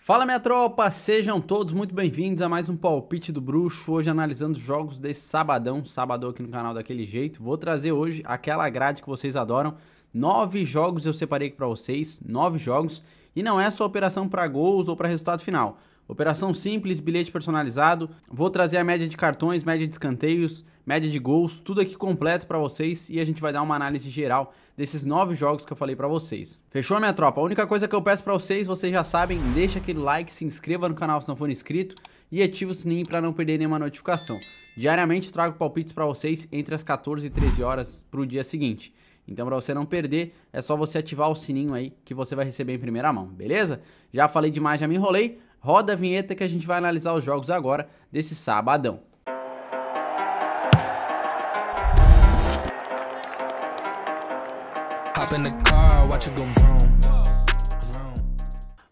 Fala minha tropa, sejam todos muito bem-vindos a mais um Palpite do Bruxo, hoje analisando os jogos desse sabadão aqui no canal daquele jeito. Vou trazer hoje aquela grade que vocês adoram, 9 jogos eu separei aqui pra vocês, 9 jogos, e não é só operação pra gols ou pra resultado final. Operação simples, bilhete personalizado, vou trazer a média de cartões, média de escanteios, média de gols, tudo aqui completo pra vocês e a gente vai dar uma análise geral desses 9 jogos que eu falei pra vocês. Fechou, minha tropa? A única coisa que eu peço pra vocês já sabem, deixa aquele like, se inscreva no canal se não for inscrito e ativa o sininho pra não perder nenhuma notificação. Diariamente eu trago palpites pra vocês entre as 14 e 13 horas pro dia seguinte. Então, para você não perder, é só você ativar o sininho aí que você vai receber em primeira mão, beleza? Já falei demais, já me enrolei. Roda a vinheta que a gente vai analisar os jogos agora desse sabadão.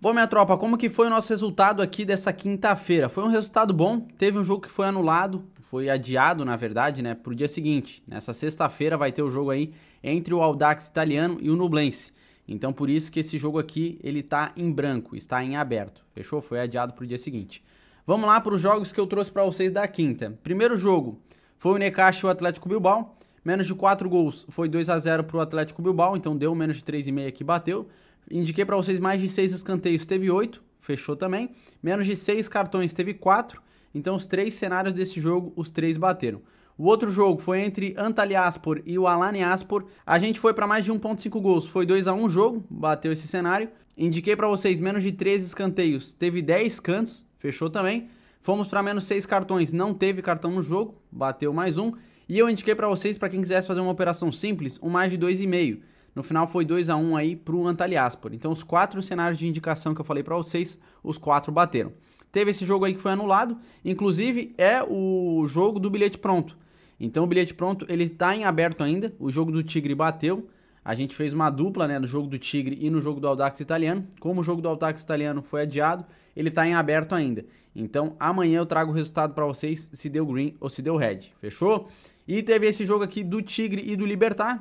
Bom, minha tropa, como que foi o nosso resultado aqui dessa quinta-feira? Foi um resultado bom, teve um jogo que foi anulado, foi adiado, na verdade, né, pro dia seguinte. Nessa sexta-feira vai ter o jogo aí entre o Audax Italiano e o Nublense. Então, por isso que esse jogo aqui, ele tá em branco, está em aberto. Fechou? Foi adiado pro dia seguinte. Vamos lá para os jogos que eu trouxe para vocês da quinta. Primeiro jogo foi o Necaxa e o Atlético Bilbao. Menos de 4 gols foi 2-0 pro Atlético Bilbao, então deu menos de 3,5 aqui, bateu. Indiquei para vocês mais de 6 escanteios, teve 8, fechou também. Menos de 6 cartões, teve 4. Então os 3 cenários desse jogo, os 3 bateram. O outro jogo foi entre Antalyaspor e o Alanyaspor. A gente foi para mais de 1,5 gols. Foi 2-1 o jogo, bateu esse cenário. Indiquei para vocês menos de 13 escanteios. Teve 10 cantos, fechou também. Fomos para menos 6 cartões, não teve cartão no jogo, bateu mais um. E eu indiquei para vocês, para quem quisesse fazer uma operação simples, um mais de 2,5. No final foi 2-1 aí para o Antalyaspor. Então os 4 cenários de indicação que eu falei para vocês, os 4 bateram. Teve esse jogo aí que foi anulado, inclusive é o jogo do bilhete pronto. Então o bilhete pronto, ele tá em aberto ainda, o jogo do Tigre bateu, a gente fez uma dupla, né, no jogo do Tigre e no jogo do Audax Italiano. Como o jogo do Audax Italiano foi adiado, ele tá em aberto ainda. Então amanhã eu trago o resultado para vocês, se deu green ou se deu red, fechou? E teve esse jogo aqui do Tigre e do Libertad,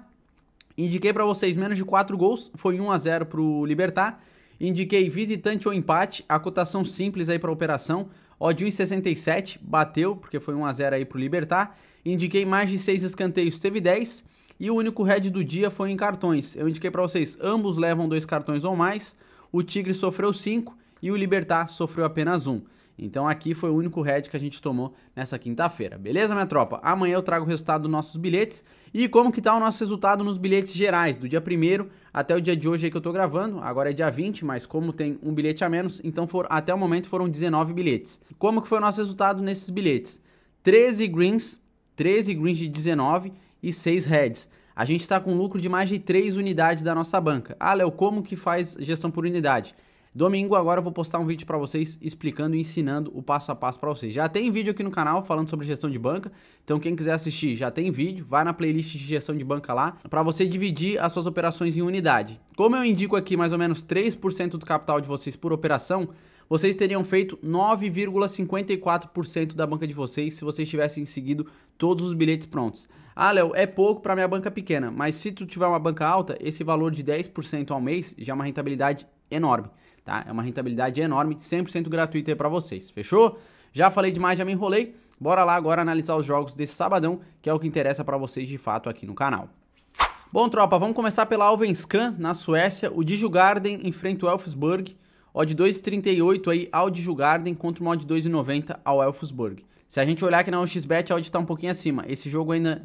indiquei para vocês menos de 4 gols, foi 1-0 pro Libertad. Indiquei visitante ou empate, a cotação simples aí para operação, odd 1,67, bateu, porque foi 1-0 aí pro Libertad. Indiquei mais de 6 escanteios, teve 10. E o único head do dia foi em cartões. Eu indiquei para vocês, ambos levam 2 cartões ou mais. O Tigre sofreu 5 e o Libertad sofreu apenas 1. Então aqui foi o único head que a gente tomou nessa quinta-feira. Beleza, minha tropa? Amanhã eu trago o resultado dos nossos bilhetes. E como que tá o nosso resultado nos bilhetes gerais, do dia 1º até o dia de hoje aí que eu tô gravando. Agora é dia 20, mas como tem um bilhete a menos, então até o momento foram 19 bilhetes. Como que foi o nosso resultado nesses bilhetes? 13 greens de 19 e 6 heads. A gente está com lucro de mais de 3 unidades da nossa banca. Ah, Léo, como que faz gestão por unidade? Domingo agora eu vou postar um vídeo para vocês explicando e ensinando o passo a passo para vocês. Já tem vídeo aqui no canal falando sobre gestão de banca, então quem quiser assistir já tem vídeo, vai na playlist de gestão de banca lá, para você dividir as suas operações em unidade. Como eu indico aqui mais ou menos 3% do capital de vocês por operação, vocês teriam feito 9,54% da banca de vocês se vocês tivessem seguido todos os bilhetes prontos. Ah, Léo, é pouco para minha banca pequena, mas se tu tiver uma banca alta, esse valor de 10% ao mês já é uma rentabilidade enorme, tá? É uma rentabilidade enorme, 100% gratuita aí para vocês, fechou? Já falei demais, já me enrolei. Bora lá agora analisar os jogos desse sabadão, que é o que interessa para vocês de fato aqui no canal. Bom, tropa, vamos começar pela Allsvenskan, na Suécia. O Djurgården enfrenta o Elfsborg. Odd 2,38 aí ao Djurgården contra uma odd 2,90 ao Elfsborg. Se a gente olhar aqui na OXBet, a odd tá um pouquinho acima. Esse jogo ainda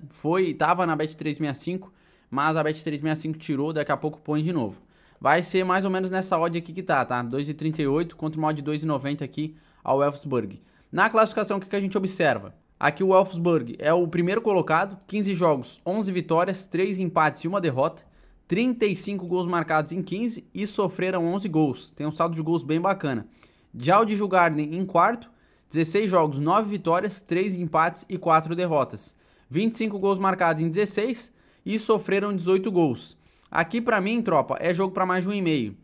tava na Bet365, mas a Bet365 tirou, daqui a pouco põe de novo. Vai ser mais ou menos nessa odd aqui que tá? 2,38 contra uma odd 2,90 aqui ao Elfsborg. Na classificação, o que a gente observa? Aqui o Elfsborg é o primeiro colocado, 15 jogos, 11 vitórias, 3 empates e 1 derrota. 35 gols marcados em 15 e sofreram 11 gols. Tem um saldo de gols bem bacana. Já o Djurgården em quarto, 16 jogos, 9 vitórias, 3 empates e 4 derrotas. 25 gols marcados em 16 e sofreram 18 gols. Aqui pra mim, tropa, é jogo pra mais de 1,5.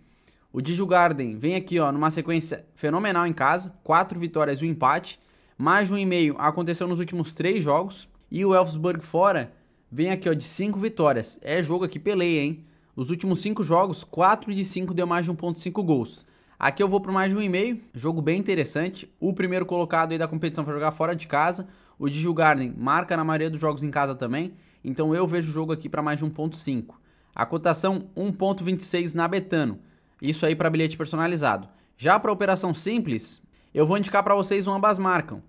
O Djurgården vem aqui, ó, numa sequência fenomenal em casa, 4 vitórias e 1 empate. Mais de 1,5 aconteceu nos últimos 3 jogos. E o Elfsborg fora vem aqui, ó, de 5 vitórias. É jogo aqui peleia, hein? Os últimos 5 jogos, 4 de 5 deu mais de 1,5 gols. Aqui eu vou para mais de 1,5, jogo bem interessante. O primeiro colocado aí da competição vai jogar fora de casa. O de Djurgården marca na maioria dos jogos em casa também. Então eu vejo o jogo aqui para mais de 1,5. A cotação 1,26 na Betano. Isso aí para bilhete personalizado. Já para operação simples, eu vou indicar para vocês um ambas marcam.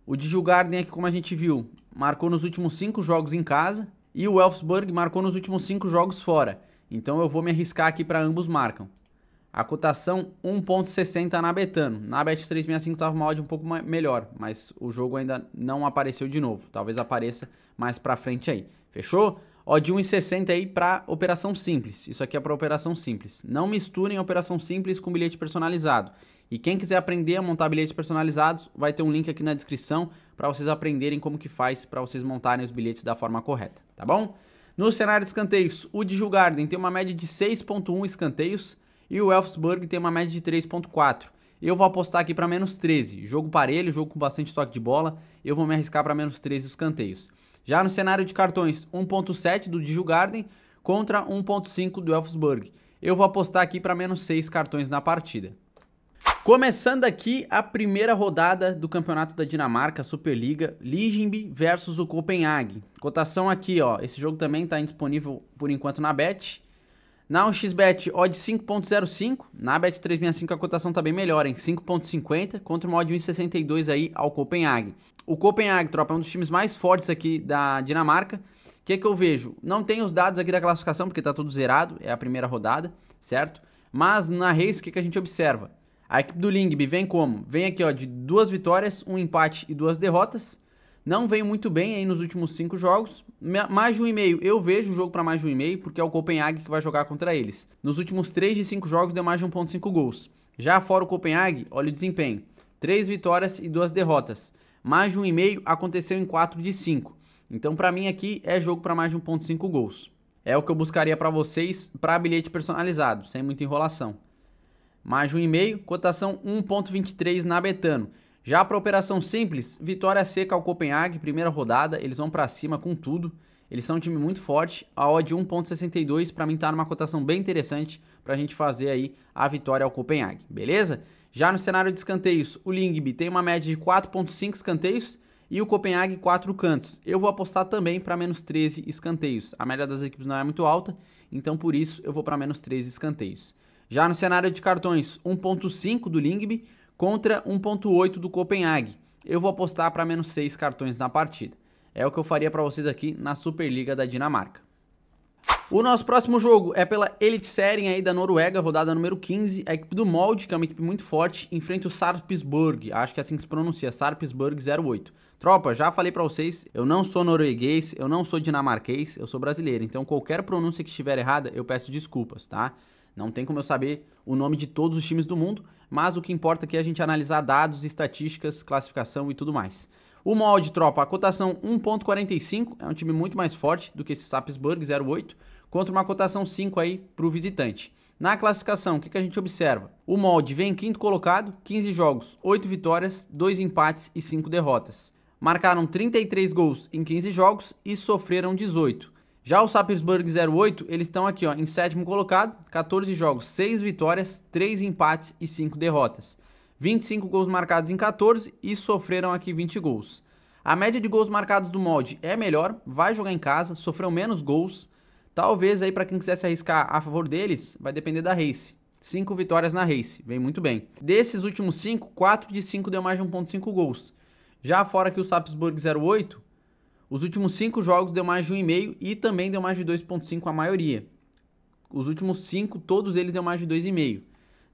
O de Djurgården aqui, como a gente viu, marcou nos últimos 5 jogos em casa. E o Elfsborg marcou nos últimos 5 jogos fora. Então eu vou me arriscar aqui para ambos marcam. A cotação 1,60 na Betano. Na Bet365 estava uma odd um pouco melhor, mas o jogo ainda não apareceu de novo. Talvez apareça mais pra frente aí. Fechou? Odd 1,60 aí para operação simples. Isso aqui é para operação simples. Não misturem operação simples com bilhete personalizado. E quem quiser aprender a montar bilhetes personalizados, vai ter um link aqui na descrição para vocês aprenderem como que faz para vocês montarem os bilhetes da forma correta, tá bom? No cenário de escanteios, o de Djurgården tem uma média de 6,1 escanteios e o Elfsborg tem uma média de 3,4. Eu vou apostar aqui para menos 13. Jogo parelho, jogo com bastante toque de bola, eu vou me arriscar para menos 13 escanteios. Já no cenário de cartões, 1,7 do de Djurgården contra 1,5 do Elfsborg. Eu vou apostar aqui para menos 6 cartões na partida. Começando aqui a primeira rodada do campeonato da Dinamarca, Superliga, Ljungby versus o Copenhague. Cotação aqui, ó, esse jogo também está indisponível por enquanto na Bet. Na 1xBet, odd 5,05, na Bet365 a cotação tá bem melhor, em 5,50, contra uma odd 1,62 aí ao Copenhague. O Copenhague, tropa, é um dos times mais fortes aqui da Dinamarca. O que eu vejo? Não tem os dados aqui da classificação, porque tá tudo zerado, é a primeira rodada, certo? Mas na race, o que a gente observa? A equipe do Ljungby vem como? Vem aqui, ó, de 2 vitórias, 1 empate e 2 derrotas. Não veio muito bem aí nos últimos 5 jogos. Mais de 1,5, eu vejo o jogo para mais de 1,5, porque é o Copenhague que vai jogar contra eles. Nos últimos 3 de 5 jogos deu mais de 1,5 gols. Já fora o Copenhague, olha o desempenho. 3 vitórias e 2 derrotas. Mais de 1,5 aconteceu em 4 de 5. Então para mim aqui é jogo para mais de 1,5 gols. É o que eu buscaria para vocês para bilhete personalizado, sem muita enrolação. Mais de 1,5, cotação 1,23 na Betano. Já para operação simples, vitória seca ao Copenhague, primeira rodada, eles vão para cima com tudo. Eles são um time muito forte, a odd 1,62 para mim tá numa cotação bem interessante para a gente fazer aí a vitória ao Copenhague, beleza? Já no cenário de escanteios, o Ljungby tem uma média de 4,5 escanteios e o Copenhague 4 cantos. Eu vou apostar também para menos 13 escanteios. A média das equipes não é muito alta, então por isso eu vou para menos 13 escanteios. Já no cenário de cartões, 1,5 do Ljungby contra 1,8 do Copenhague. Eu vou apostar para menos 6 cartões na partida. É o que eu faria para vocês aqui na Superliga da Dinamarca. O nosso próximo jogo é pela Eliteserien aí da Noruega, rodada número 15. A equipe do Molde, que é uma equipe muito forte, enfrenta o Sarpsborg. Acho que é assim que se pronuncia, Sarpsborg 08. Tropa, já falei pra vocês, eu não sou norueguês, eu não sou dinamarquês, eu sou brasileiro. Então qualquer pronúncia que estiver errada, eu peço desculpas, tá? Não tem como eu saber o nome de todos os times do mundo, mas o que importa aqui é a gente analisar dados, estatísticas, classificação e tudo mais. O Molde, tropa, a cotação 1,45, é um time muito mais forte do que esse Sarpsborg 08, contra uma cotação 5 aí para o visitante. Na classificação, o que a gente observa? O Molde vem em quinto colocado, 15 jogos, 8 vitórias, 2 empates e 5 derrotas. Marcaram 33 gols em 15 jogos e sofreram 18. Já o Sarpsborg 08, eles estão aqui ó, em sétimo colocado, 14 jogos, 6 vitórias, 3 empates e 5 derrotas. 25 gols marcados em 14 e sofreram aqui 20 gols. A média de gols marcados do Molde é melhor, vai jogar em casa, sofreu menos gols. Talvez aí para quem quiser se arriscar a favor deles, vai depender da race. 5 vitórias na race, vem muito bem. Desses últimos 5, 4 de 5 deu mais de 1,5 gols. Já fora que o Sarpsborg 08, os últimos 5 jogos deu mais de 1,5 e também deu mais de 2,5 a maioria. Os últimos 5, todos eles deu mais de 2,5.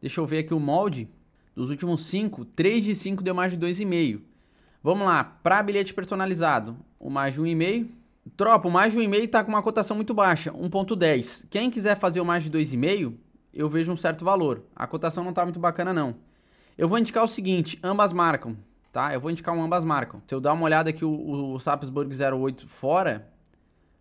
Deixa eu ver aqui o Molde. Dos últimos 5, 3 de 5 deu mais de 2,5. Vamos lá, para bilhete personalizado, o mais de 1,5. Tropa, o mais de 1,5 tá com uma cotação muito baixa, 1,10. Quem quiser fazer o mais de 2,5, eu vejo um certo valor. A cotação não tá muito bacana não. Eu vou indicar o seguinte, ambas marcam. Tá? Eu vou indicar um ambas marcam. Se eu dar uma olhada aqui, o Sarpsborg 08 fora,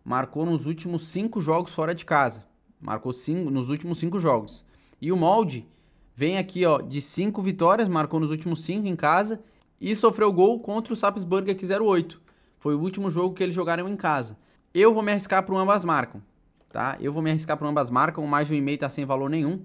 marcou nos últimos 5 jogos fora de casa. Marcou nos últimos 5 jogos. E o Molde vem aqui ó, de 5 vitórias, marcou nos últimos 5 em casa e sofreu gol contra o Sarpsborg aqui 08. Foi o último jogo que eles jogaram em casa. Eu vou me arriscar para um ambas marcam. Tá? Eu vou me arriscar para um ambas marcam, o mais de 1,5 tá sem valor nenhum.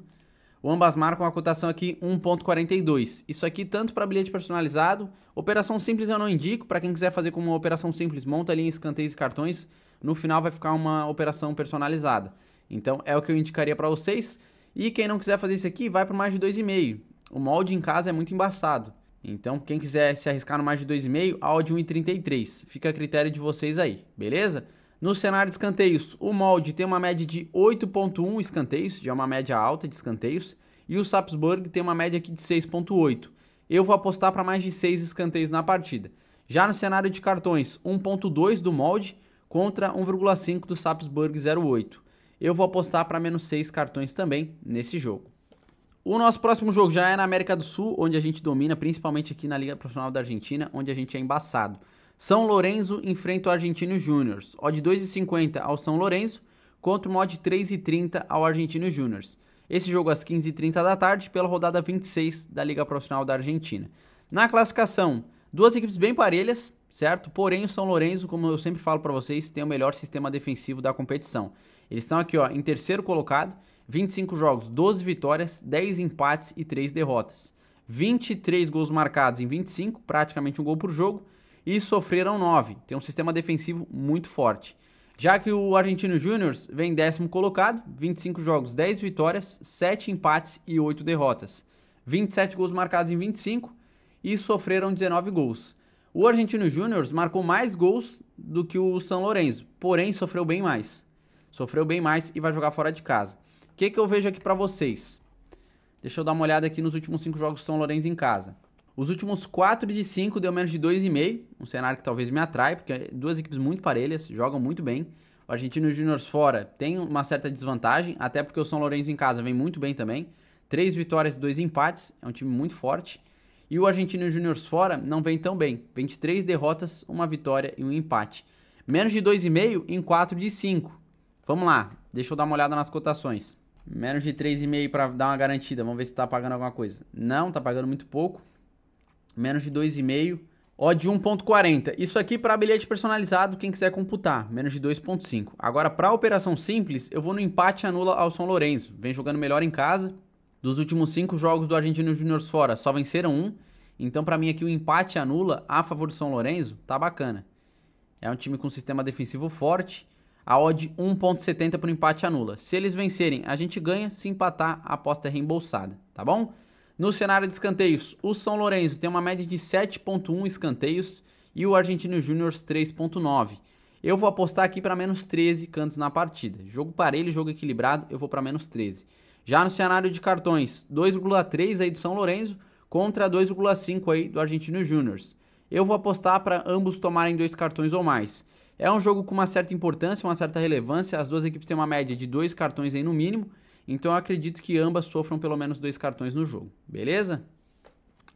Ambas marcam a cotação aqui 1,42. Isso aqui tanto para bilhete personalizado, operação simples eu não indico, para quem quiser fazer como uma operação simples, monta ali em escanteios e cartões, no final vai ficar uma operação personalizada. Então é o que eu indicaria para vocês. E quem não quiser fazer isso aqui, vai para mais de 2,5. O molde em casa é muito embaçado. Então quem quiser se arriscar no mais de 2,5, a odd 1,33. Fica a critério de vocês aí, beleza? No cenário de escanteios, o molde tem uma média de 8,1 escanteios, já é uma média alta de escanteios, e o Sapsburg tem uma média aqui de 6,8. Eu vou apostar para mais de 6 escanteios na partida. Já no cenário de cartões, 1,2 do molde contra 1,5 do Sapsburg 0,8. Eu vou apostar para menos 6 cartões também nesse jogo. O nosso próximo jogo já é na América do Sul, onde a gente domina, principalmente aqui na Liga Profissional da Argentina, onde a gente é embaçado. São Lourenço enfrenta o Argentinos Júniors. Odd 2,50 ao São Lourenço contra uma odd 3,30 ao Argentinos Júniors. Esse jogo às 15h30 da tarde pela rodada 26 da Liga Profissional da Argentina. Na classificação, duas equipes bem parelhas, certo? Porém, o São Lourenço, como eu sempre falo para vocês, tem o melhor sistema defensivo da competição. Eles estão aqui ó, em terceiro colocado, 25 jogos, 12 vitórias, 10 empates e 3 derrotas. 23 gols marcados em 25, praticamente um gol por jogo, e sofreram 9. Tem um sistema defensivo muito forte. Já que o Argentinos Júniors vem décimo colocado, 25 jogos, 10 vitórias, 7 empates e 8 derrotas. 27 gols marcados em 25 e sofreram 19 gols. O Argentinos Júniors marcou mais gols do que o São Lourenço, porém sofreu bem mais. Sofreu bem mais e vai jogar fora de casa. O que eu vejo aqui para vocês? Deixa eu dar uma olhada aqui nos últimos 5 jogos do São Lourenço em casa. Os últimos 4 de 5 deu menos de 2,5, um cenário que talvez me atrai, porque duas equipes muito parelhas, jogam muito bem. O Argentinos Júniors fora tem uma certa desvantagem, até porque o São Lourenço em casa vem muito bem também. 3 vitórias e 2 empates, é um time muito forte. E o Argentinos Júniors fora não vem tão bem, 23 derrotas, 1 vitória e 1 empate. Menos de 2,5 em 4 de 5. Vamos lá, deixa eu dar uma olhada nas cotações. Menos de 3,5 para dar uma garantida, vamos ver se tá pagando alguma coisa. Não, tá pagando muito pouco. Menos de 2,5, odd 1,40. Isso aqui para bilhete personalizado, quem quiser computar, menos de 2,5. Agora, para operação simples, eu vou no empate anula ao São Lourenço. Vem jogando melhor em casa. Dos últimos 5 jogos do Argentinos Júniors fora, só venceram 1. Então, para mim aqui, o empate anula a favor do São Lourenço, tá bacana. É um time com sistema defensivo forte. A odd 1,70 para o empate anula. Se eles vencerem, a gente ganha. Se empatar, a aposta é reembolsada, tá bom? No cenário de escanteios, o São Lourenço tem uma média de 7,1 escanteios e o Argentinos Júniors 3,9. Eu vou apostar aqui para menos 13 cantos na partida. Jogo parelho, jogo equilibrado, eu vou para menos 13. Já no cenário de cartões, 2,3 aí do São Lourenço contra 2,5 aí do Argentinos Júniors. Eu vou apostar para ambos tomarem 2 cartões ou mais. É um jogo com uma certa importância, uma certa relevância. As duas equipes têm uma média de 2 cartões aí no mínimo. Então eu acredito que ambas sofram pelo menos 2 cartões no jogo, beleza?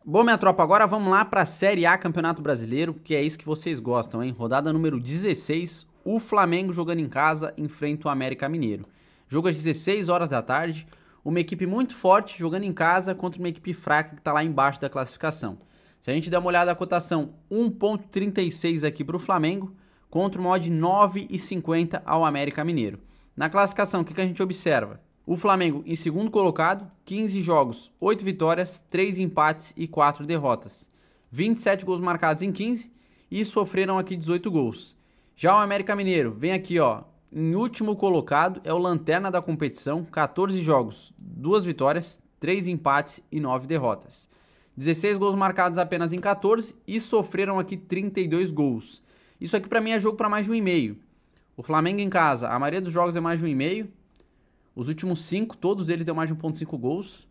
Bom, minha tropa, agora vamos lá para a Série A Campeonato Brasileiro, que é isso que vocês gostam, hein? Rodada número 16, o Flamengo jogando em casa enfrenta o América Mineiro. Jogo às 16 horas da tarde, uma equipe muito forte jogando em casa contra uma equipe fraca que está lá embaixo da classificação. Se a gente der uma olhada na cotação, 1,36 aqui para o Flamengo, contra uma odd 9,50 ao América Mineiro. Na classificação, o que a gente observa? O Flamengo em segundo colocado, 15 jogos, 8 vitórias, 3 empates e 4 derrotas. 27 gols marcados em 15 e sofreram aqui 18 gols. Já o América Mineiro vem aqui ó, em último colocado, é o lanterna da competição, 14 jogos, 2 vitórias, 3 empates e 9 derrotas. 16 gols marcados apenas em 14 e sofreram aqui 32 gols. Isso aqui para mim é jogo para mais de 1,5. O Flamengo em casa, a maioria dos jogos é mais de 1,5. Os últimos 5, todos eles deu mais de 1,5 gols.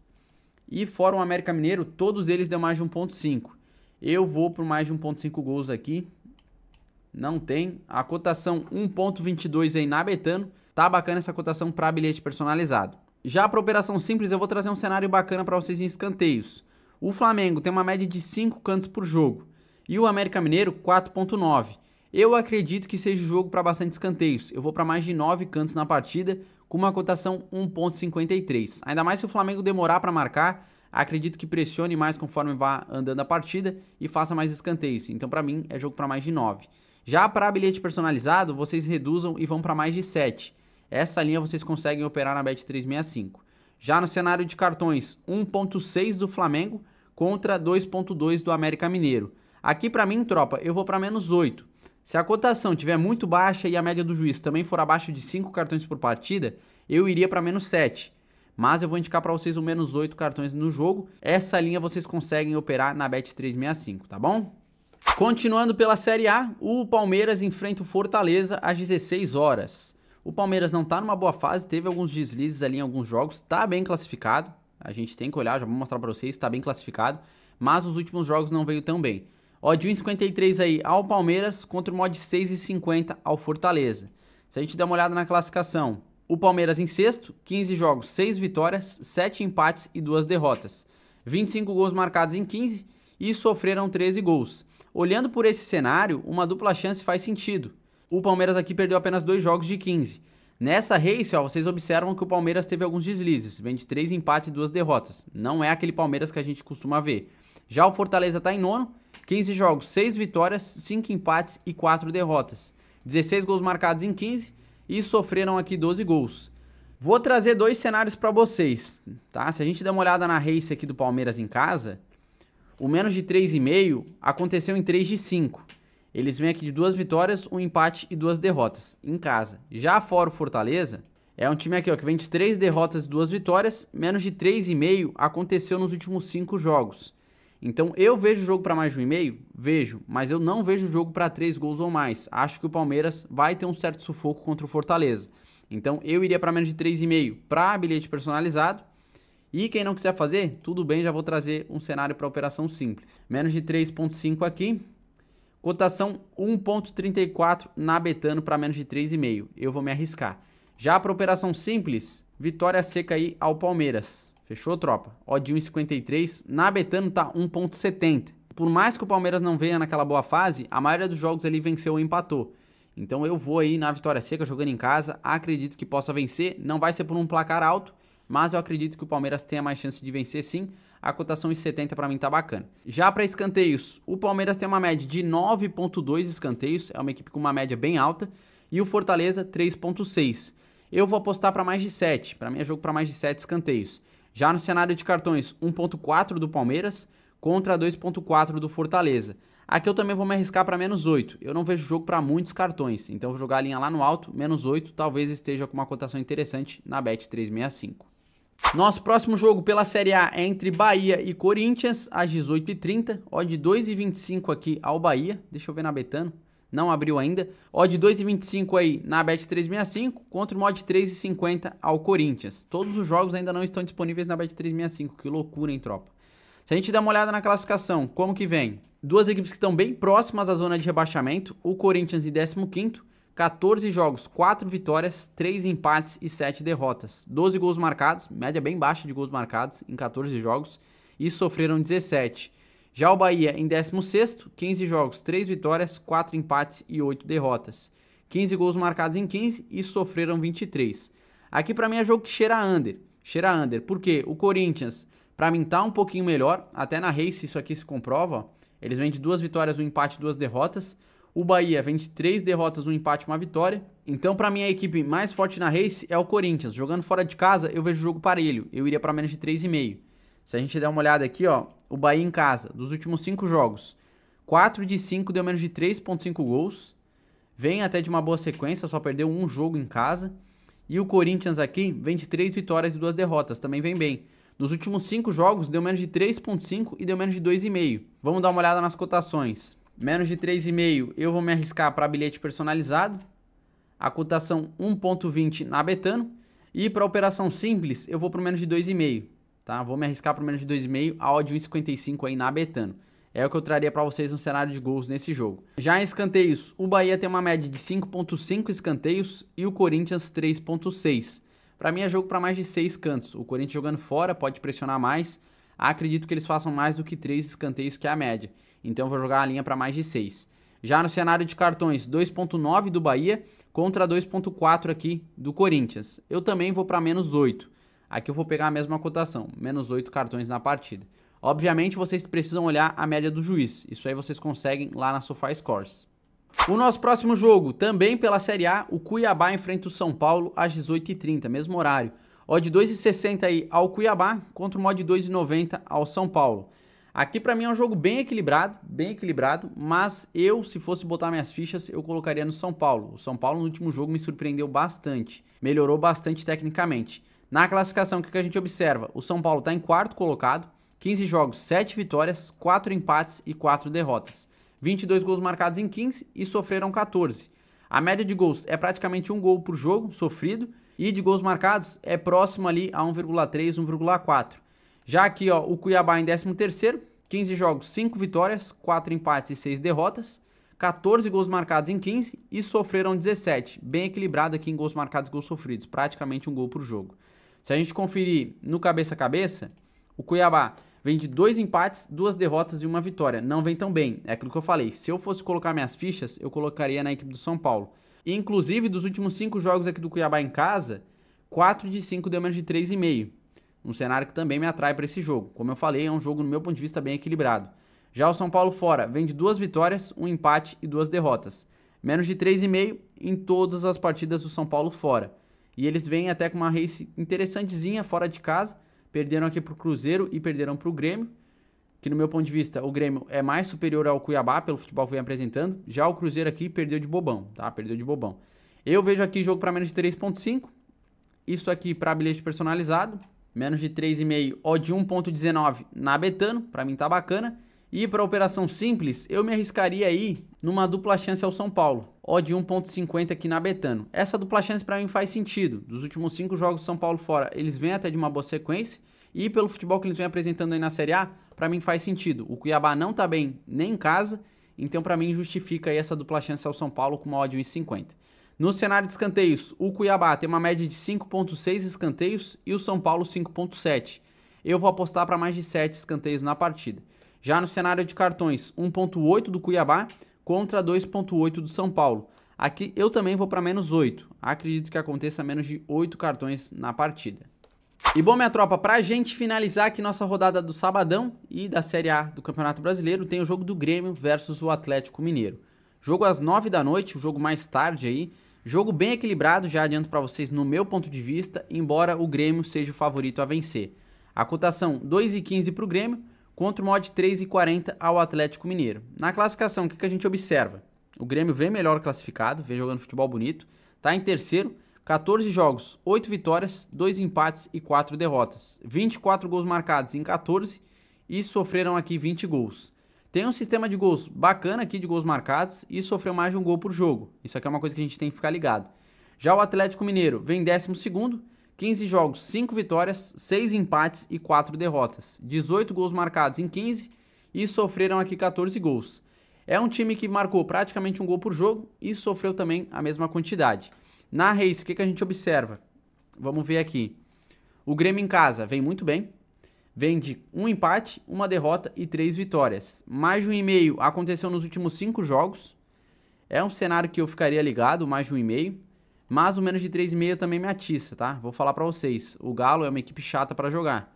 E fora o América Mineiro, todos eles deu mais de 1,5. Eu vou por mais de 1,5 gols aqui. Não tem. A cotação 1,22 aí na Betano. Tá bacana essa cotação para bilhete personalizado. Já para operação simples, eu vou trazer um cenário bacana para vocês em escanteios. O Flamengo tem uma média de 5 cantos por jogo. E o América Mineiro, 4,9. Eu acredito que seja jogo para bastante escanteios. Eu vou para mais de 9 cantos na partida, com uma cotação 1,53. Ainda mais se o Flamengo demorar para marcar, acredito que pressione mais conforme vá andando a partida e faça mais escanteios. Então, para mim, é jogo para mais de 9. Já para bilhete personalizado, vocês reduzam e vão para mais de 7. Essa linha vocês conseguem operar na Bet365. Já no cenário de cartões, 1.6 do Flamengo contra 2.2 do América Mineiro. Aqui para mim, tropa, eu vou para -8. Se a cotação estiver muito baixa e a média do juiz também for abaixo de 5 cartões por partida, eu iria para -7. Mas eu vou indicar para vocês o -8 cartões no jogo. Essa linha vocês conseguem operar na Bet365, tá bom? Continuando pela Série A, o Palmeiras enfrenta o Fortaleza às 16 horas. O Palmeiras não tá numa boa fase, teve alguns deslizes ali em alguns jogos, tá bem classificado. A gente tem que olhar, já vou mostrar pra vocês, tá bem classificado. Mas os últimos jogos não veio tão bem. Odd 1,53 aí ao Palmeiras contra o mod 6,50 ao Fortaleza. Se a gente der uma olhada na classificação, o Palmeiras em sexto, 15 jogos, 6 vitórias, 7 empates e 2 derrotas. 25 gols marcados em 15 e sofreram 13 gols. Olhando por esse cenário, uma dupla chance faz sentido. O Palmeiras aqui perdeu apenas 2 jogos de 15. Nessa race, ó, vocês observam que o Palmeiras teve alguns deslizes, vem de 3 empates e 2 derrotas. Não é aquele Palmeiras que a gente costuma ver. Já o Fortaleza está em nono, 15 jogos, 6 vitórias, 5 empates e 4 derrotas. 16 gols marcados em 15 e sofreram aqui 12 gols. Vou trazer 2 cenários para vocês, tá? Se a gente der uma olhada na race aqui do Palmeiras em casa, o menos de 3,5 aconteceu em 3 de 5. Eles vêm aqui de 2 vitórias, 1 empate e 2 derrotas em casa. Já fora o Fortaleza, é um time aqui ó, que vem de 3 derrotas e 2 vitórias, menos de 3,5 aconteceu nos últimos 5 jogos. Então eu vejo o jogo para mais de 1,5? Vejo, mas eu não vejo o jogo para 3 gols ou mais. Acho que o Palmeiras vai ter um certo sufoco contra o Fortaleza. Então eu iria para menos de 3,5 para bilhete personalizado. E quem não quiser fazer, tudo bem, já vou trazer um cenário para operação simples. Menos de 3,5 aqui. Cotação 1,34 na Betano para menos de 3,5. Eu vou me arriscar. Já para operação simples, vitória seca aí ao Palmeiras. Fechou, tropa? Odd 1,53. Na Betano tá 1,70. Por mais que o Palmeiras não venha naquela boa fase, a maioria dos jogos ele venceu ou empatou. Então eu vou aí na vitória seca, jogando em casa. Acredito que possa vencer. Não vai ser por um placar alto, mas eu acredito que o Palmeiras tenha mais chance de vencer sim. A cotação 1,70 para mim tá bacana. Já para escanteios, o Palmeiras tem uma média de 9,2 escanteios. É uma equipe com uma média bem alta. E o Fortaleza 3,6. Eu vou apostar para mais de 7. Para mim é jogo para mais de 7 escanteios. Já no cenário de cartões, 1,4 do Palmeiras contra 2,4 do Fortaleza. Aqui eu também vou me arriscar para -8. Eu não vejo jogo para muitos cartões, então eu vou jogar a linha lá no alto, -8, talvez esteja com uma cotação interessante na Bet365. Nosso próximo jogo pela Série A é entre Bahia e Corinthians, às 18h30. Odd 2,25 aqui ao Bahia. Deixa eu ver na Betano. Não abriu ainda. Odd 2,25 aí na Bet365 contra o mod 3,50 ao Corinthians. Todos os jogos ainda não estão disponíveis na Bet365. Que loucura, hein, tropa? Se a gente der uma olhada na classificação, como que vem? Duas equipes que estão bem próximas à zona de rebaixamento. O Corinthians em 15º. 14 jogos, 4 vitórias, 3 empates e 7 derrotas. 12 gols marcados, média bem baixa de gols marcados em 14 jogos e sofreram 17. Já o Bahia em 16º, 15 jogos, 3 vitórias, 4 empates e 8 derrotas. 15 gols marcados em 15 e sofreram 23. Aqui pra mim é jogo que cheira under. Cheira under, porque o Corinthians pra mim tá um pouquinho melhor, até na race isso aqui se comprova, ó. Eles vêm de 2 vitórias, 1 empate e 2 derrotas. O Bahia vem de 3 derrotas, 1 empate e 1 vitória. Então, para mim, a equipe mais forte na race é o Corinthians. Jogando fora de casa, eu vejo o jogo parelho. Eu iria para menos de 3,5. Se a gente der uma olhada aqui, ó, o Bahia em casa, dos últimos 5 jogos, 4 de 5 deu menos de 3,5 gols. Vem até de uma boa sequência, só perdeu um jogo em casa. E o Corinthians aqui vem de 3 vitórias e 2 derrotas, também vem bem. Nos últimos 5 jogos, deu menos de 3,5 e deu menos de 2,5. Vamos dar uma olhada nas cotações. Menos de 3,5 eu vou me arriscar para bilhete personalizado. A cotação 1,20 na Betano. E para operação simples eu vou para menos de 2,5. Tá? Vou me arriscar para menos de 2,5 a odd 1,55 aí na Betano. É o que eu traria para vocês no cenário de gols nesse jogo. Já em escanteios, o Bahia tem uma média de 5,5 escanteios e o Corinthians 3,6. Para mim é jogo para mais de 6 cantos. O Corinthians jogando fora pode pressionar mais. Acredito que eles façam mais do que 3 escanteios, que é a média. Então eu vou jogar a linha para mais de 6. Já no cenário de cartões, 2,9 do Bahia contra 2,4 aqui do Corinthians. Eu também vou para -8. Aqui eu vou pegar a mesma cotação, -8 cartões na partida. Obviamente vocês precisam olhar a média do juiz. Isso aí vocês conseguem lá na SofaScores. O nosso próximo jogo, também pela Série A, o Cuiabá enfrenta o São Paulo às 18h30, mesmo horário. Odd 2,60 aí ao Cuiabá contra uma odd 2,90 ao São Paulo. Aqui pra mim é um jogo bem equilibrado, mas eu, se fosse botar minhas fichas, eu colocaria no São Paulo. O São Paulo no último jogo me surpreendeu bastante, melhorou bastante tecnicamente. Na classificação, o que a gente observa? O São Paulo está em quarto colocado, 15 jogos, 7 vitórias, 4 empates e 4 derrotas. 22 gols marcados em 15 e sofreram 14. A média de gols é praticamente um gol por jogo sofrido e de gols marcados é próximo ali a 1,3, 1,4. Já aqui, ó, o Cuiabá em 13º, 15 jogos, 5 vitórias, 4 empates e 6 derrotas, 14 gols marcados em 15 e sofreram 17. Bem equilibrado aqui em gols marcados e gols sofridos, praticamente um gol por jogo. Se a gente conferir no cabeça a cabeça, o Cuiabá vem de 2 empates, 2 derrotas e 1 vitória. Não vem tão bem, é aquilo que eu falei. Se eu fosse colocar minhas fichas, eu colocaria na equipe do São Paulo. E, inclusive, dos últimos 5 jogos aqui do Cuiabá em casa, 4 de 5 deu menos de 3,5. Um cenário que também me atrai para esse jogo. Como eu falei, é um jogo, no meu ponto de vista, bem equilibrado. Já o São Paulo fora vem de 2 vitórias, 1 empate e 2 derrotas. Menos de 3,5 em todas as partidas do São Paulo fora. E eles vêm até com uma race interessantezinha fora de casa. Perderam aqui para o Cruzeiro e perderam para o Grêmio. Que no meu ponto de vista, o Grêmio é mais superior ao Cuiabá pelo futebol que vem apresentando. Já o Cruzeiro aqui perdeu de bobão, tá? Perdeu de bobão. Eu vejo aqui jogo para menos de 3,5. Isso aqui para bilhete personalizado. Menos de 3,5, odd 1,19 na Betano, para mim tá bacana. E para operação simples, eu me arriscaria aí numa dupla chance ao São Paulo. Odd 1,50 aqui na Betano. Essa dupla chance para mim faz sentido. Dos últimos 5 jogos do São Paulo fora, eles vêm até de uma boa sequência. E pelo futebol que eles vêm apresentando aí na Série A, para mim faz sentido. O Cuiabá não tá bem nem em casa, então para mim justifica aí essa dupla chance ao São Paulo com uma odd 1,50. No cenário de escanteios, o Cuiabá tem uma média de 5,6 escanteios e o São Paulo 5,7. Eu vou apostar para mais de 7 escanteios na partida. Já no cenário de cartões, 1,8 do Cuiabá contra 2,8 do São Paulo. Aqui eu também vou para menos 8. Acredito que aconteça menos de 8 cartões na partida. E bom, minha tropa, pra gente finalizar aqui nossa rodada do sabadão e da Série A do Campeonato Brasileiro, tem o jogo do Grêmio versus o Atlético Mineiro. Jogo às 9 da noite, o jogo mais tarde aí. Jogo bem equilibrado, já adianto para vocês no meu ponto de vista, embora o Grêmio seja o favorito a vencer. A cotação 2,15 para o Grêmio, contra uma odd 3,40 ao Atlético Mineiro. Na classificação, o que a gente observa? O Grêmio vem melhor classificado, vem jogando futebol bonito, está em terceiro, 14 jogos, 8 vitórias, 2 empates e 4 derrotas. 24 gols marcados em 14 e sofreram aqui 20 gols. Tem um sistema de gols bacana aqui de gols marcados e sofreu mais de um gol por jogo. Isso aqui é uma coisa que a gente tem que ficar ligado. Já o Atlético Mineiro vem em 12º, 15 jogos, 5 vitórias, 6 empates e 4 derrotas. 18 gols marcados em 15 e sofreram aqui 14 gols. É um time que marcou praticamente um gol por jogo e sofreu também a mesma quantidade. Na race, o que a gente observa? Vamos ver aqui. O Grêmio em casa vem muito bem. Vem de 1 empate, 1 derrota e 3 vitórias. Mais de 1,5 aconteceu nos últimos 5 jogos. É um cenário que eu ficaria ligado, mais de 1,5. Mas o menos de 3,5 também me atiça, tá? Vou falar pra vocês. O Galo é uma equipe chata pra jogar.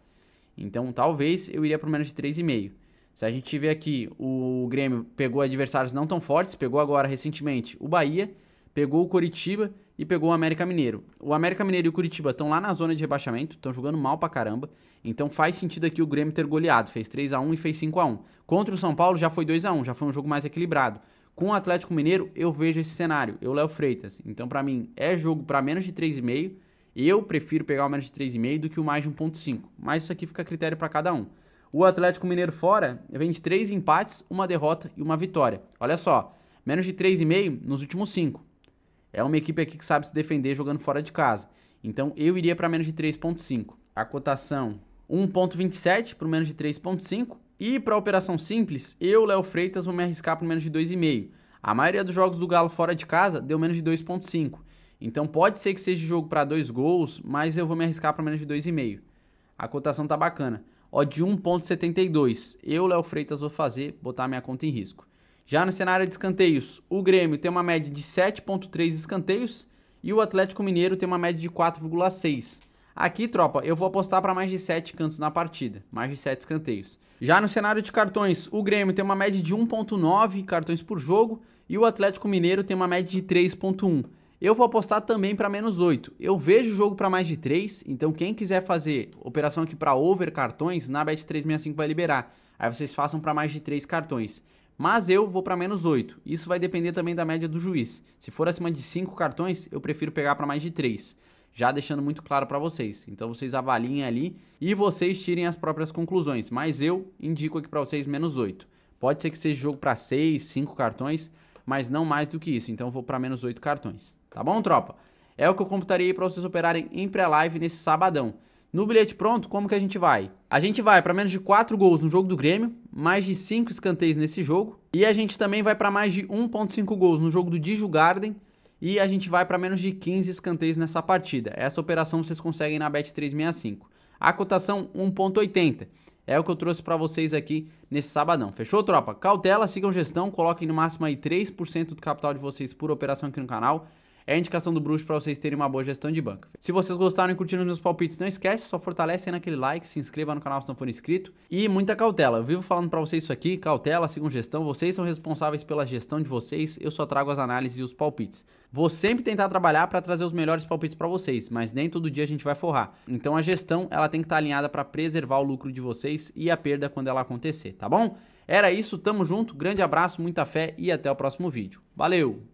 Então, talvez eu iria pro menos de 3,5. Se a gente ver aqui, o Grêmio pegou adversários não tão fortes. Pegou agora, recentemente, o Bahia. Pegou o Coritiba e pegou o América Mineiro. O América Mineiro e o Coritiba estão lá na zona de rebaixamento, estão jogando mal pra caramba. Então faz sentido aqui o Grêmio ter goleado. Fez 3-1 e fez 5-1. Contra o São Paulo já foi 2-1, já foi um jogo mais equilibrado. Com o Atlético Mineiro, eu vejo esse cenário. Eu, Léo Freitas. Então, pra mim, é jogo pra menos de 3,5. Eu prefiro pegar o menos de 3,5 do que o mais de 1,5. Mas isso aqui fica a critério pra cada um. O Atlético Mineiro fora vem de 3 empates, 1 derrota e 1 vitória. Olha só, menos de 3,5 nos últimos 5. É uma equipe aqui que sabe se defender jogando fora de casa. Então, eu iria para menos de 3,5. A cotação 1,27 para menos de 3,5. E para a operação simples, eu, Léo Freitas, vou me arriscar para menos de 2,5. A maioria dos jogos do Galo fora de casa deu menos de 2,5. Então, pode ser que seja jogo para 2 gols, mas eu vou me arriscar para menos de 2,5. A cotação tá bacana. Ó, de 1,72. Eu, Léo Freitas, vou botar minha conta em risco. Já no cenário de escanteios, o Grêmio tem uma média de 7,3 escanteios e o Atlético Mineiro tem uma média de 4,6. Aqui, tropa, eu vou apostar para mais de 7 cantos na partida, mais de 7 escanteios. Já no cenário de cartões, o Grêmio tem uma média de 1,9 cartões por jogo e o Atlético Mineiro tem uma média de 3,1. Eu vou apostar também para -8. Eu vejo o jogo para mais de 3, então quem quiser fazer operação aqui para over cartões, na Bet365 vai liberar. Aí vocês façam para mais de 3 cartões. Mas eu vou para -8. Isso vai depender também da média do juiz. Se for acima de 5 cartões, eu prefiro pegar para mais de 3. Já deixando muito claro para vocês. Então vocês avaliem ali e vocês tirem as próprias conclusões. Mas eu indico aqui para vocês -8. Pode ser que seja jogo para 6, 5 cartões, mas não mais do que isso. Então eu vou para -8 cartões. Tá bom, tropa? É o que eu computaria aí para vocês operarem em pré-live nesse sabadão. No bilhete pronto, como que a gente vai? A gente vai para menos de 4 gols no jogo do Grêmio, mais de 5 escanteios nesse jogo, e a gente também vai para mais de 1.5 gols no jogo do Djurgården, e a gente vai para menos de 15 escanteios nessa partida. Essa operação vocês conseguem na Bet365. A cotação 1.80. É o que eu trouxe para vocês aqui nesse sabadão. Fechou, tropa? Cautela, sigam gestão, coloquem no máximo aí 3% do capital de vocês por operação aqui no canal. É a indicação do bruxo para vocês terem uma boa gestão de banca. Se vocês gostaram e curtiram os meus palpites, não esquece, só fortalece aí naquele like, se inscreva no canal se não for inscrito. E muita cautela, eu vivo falando para vocês isso aqui, cautela, sigam gestão, vocês são responsáveis pela gestão de vocês, eu só trago as análises e os palpites. Vou sempre tentar trabalhar para trazer os melhores palpites para vocês, mas nem todo dia a gente vai forrar. Então a gestão, ela tem que estar alinhada para preservar o lucro de vocês e a perda quando ela acontecer, tá bom? Era isso, tamo junto, grande abraço, muita fé e até o próximo vídeo. Valeu!